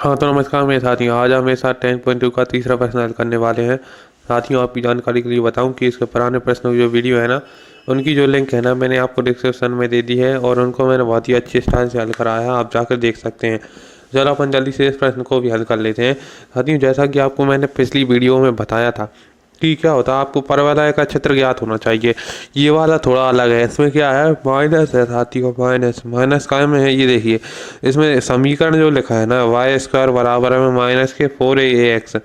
हाँ तो नमस्कार मेरे साथियों, आज हम मेरे साथ 10.2 का तीसरा प्रश्न हल करने वाले हैं। साथियों, आपकी जानकारी के लिए बताऊं कि इसके पुराने प्रश्नों की जो वीडियो है ना, उनकी जो लिंक है ना, मैंने आपको डिस्क्रिप्शन में दे दी है और उनको मैंने बहुत ही अच्छे स्टाइल से हल कराया है। आप जाकर देख सकते हैं। चलो अपन जल्दी से इस प्रश्न को भी हल कर लेते हैं। साथियों, जैसा कि आपको मैंने पिछली वीडियो में बताया था कि क्या होता है, आपको परवलय का क्षेत्र ज्ञात होना चाहिए। ये वाला थोड़ा अलग है, इसमें क्या है, माइनस है साथियों, माइनस माइनस काय में है, ये देखिए। इसमें समीकरण जो लिखा है ना, वाई स्क्वायर बराबर है माइनस के 4ax,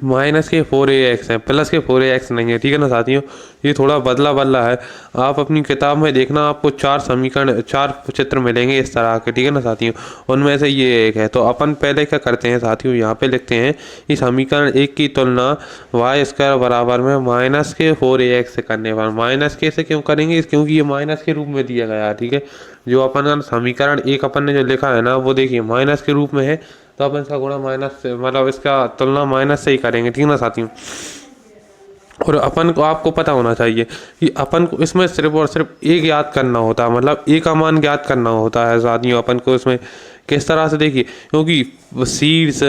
माइनस के 4ax है, प्लस के 4ax नहीं है, ठीक है ना साथियों। ये थोड़ा बदला बदला है। आप अपनी किताब में देखना, आपको 4 समीकरण, 4 चित्र मिलेंगे इस तरह के, ठीक है ना साथियों। उनमें से ये एक है। तो अपन पहले क्या करते हैं साथियों, यहाँ पे लिखते हैं कि समीकरण एक की तुलना वाई स्क्वायर बराबर में माइनस के 4ax से करने पर। माइनस के से क्यों करेंगे, क्योंकि ये माइनस के रूप में दिया गया है, ठीक है। जो अपन समीकरण एक अपन ने जो लिखा है ना, वो देखिए माइनस के रूप में है, तो अपन इसका गुणा माइनस से, मतलब इसका तुलना माइनस से ही करेंगे, ठीक है ना साथियों। और अपन को, आपको पता होना चाहिए कि अपन को इसमें सिर्फ और सिर्फ एक याद करना होता है, मतलब एक का मान ज्ञात करना होता है साथियों। अपन को इसमें किस तरह से, देखिए, क्योंकि शीर्ष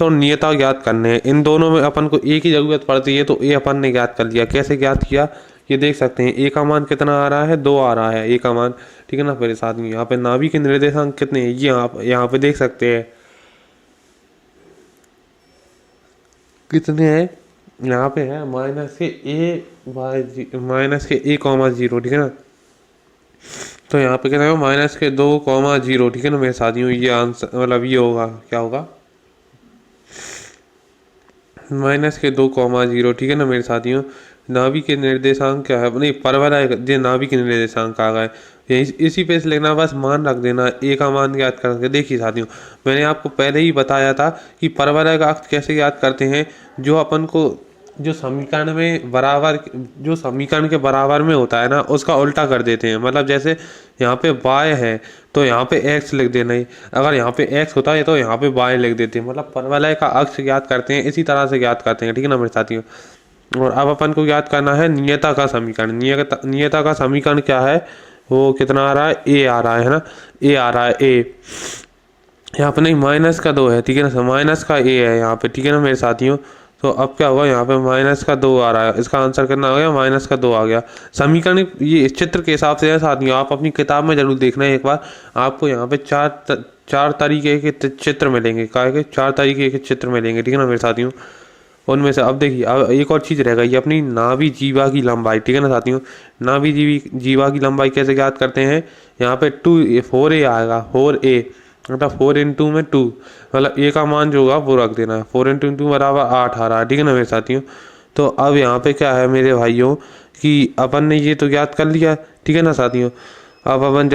और नियता ज्ञात करने हैं, इन दोनों में अपन को एक ही जरूरत पड़ती है। तो ये अपन ने ज्ञात कर लिया। कैसे ज्ञात किया, ये देख सकते हैं। ए का मान कितना आ रहा है, 2 आ रहा है ए का मान, ठीक है ना। फिर साथ में यहाँ पे नाभि के निर्देशांक कितने हैं, ये यहाँ पे देख सकते हैं कितने हैं। यहाँ पे है माइनस के ए कॉमा जीरो, ठीक है ना। तो यहाँ पे कितना है, माइनस के 2,0, ठीक है ना मेरे साथियों। ये आंसर, मतलब ये होगा, क्या होगा, माइनस के 2,0, ठीक है ना मेरे साथियों। नाभि के निर्देशांक क्या है, नहीं परवलय जो नाभि के निर्देशांक आ गए, इसी पे से लेना, बस मान रख देना, ए का मान ज्ञात करके। देखिए साथियों, मैंने आपको पहले ही बताया था कि परवलय का अक्ष कैसे ज्ञात करते हैं। जो अपन को, जो समीकरण में बराबर, जो समीकरण के बराबर में होता है ना, उसका उल्टा कर देते हैं। मतलब जैसे यहाँ पे y है तो यहाँ पे x लिख देना ही, अगर यहाँ पे x होता है तो यहाँ पे y लिख देते हैं। मतलब परवलय का अक्ष ज्ञात करते हैं, इसी तरह से ज्ञात करते हैं, ठीक है ना मेरे साथियों। और अब अपन को ज्ञात करना है नियता का समीकरण। नियता का समीकरण क्या है, वो कितना आ रहा है, a आ रहा है ना, a आ रहा है, a यहाँ पे नहीं, माइनस का 2 है, ठीक है ना, माइनस का a है यहाँ पे, ठीक है ना मेरे साथियों। तो अब क्या होगा, यहाँ पे माइनस का 2 आ रहा है, इसका आंसर कितना आ गया, माइनस का 2 आ गया। समीकरण ये इस चित्र के हिसाब से है साथियों, आप अपनी किताब में जरूर देखना है एक बार। आपको यहाँ पे चार तरीके के चित्र मिलेंगे, क्या है, 4 तरीके के चित्र मिलेंगे, ठीक है ना मेरे साथियों। उनमें से अब देखिए, अब एक और चीज़ रह गई अपनी नाभि जीवा की लंबाई, ठीक है ना साथियों। नाभि जीवा की लंबाई कैसे ज्ञात करते हैं, यहाँ पे 4a आएगा, 4a, मतलब 4 × में 2, मतलब ए का मान जो होगा वो रख देना है। 4 × 2 बराबर 8 आ रहा है, ठीक है ना मेरे साथियों। तो अब यहाँ पे क्या है मेरे भाइयों, कि अपन ने ये तो ज्ञात कर लिया, ठीक है ना साथियों। अब अपन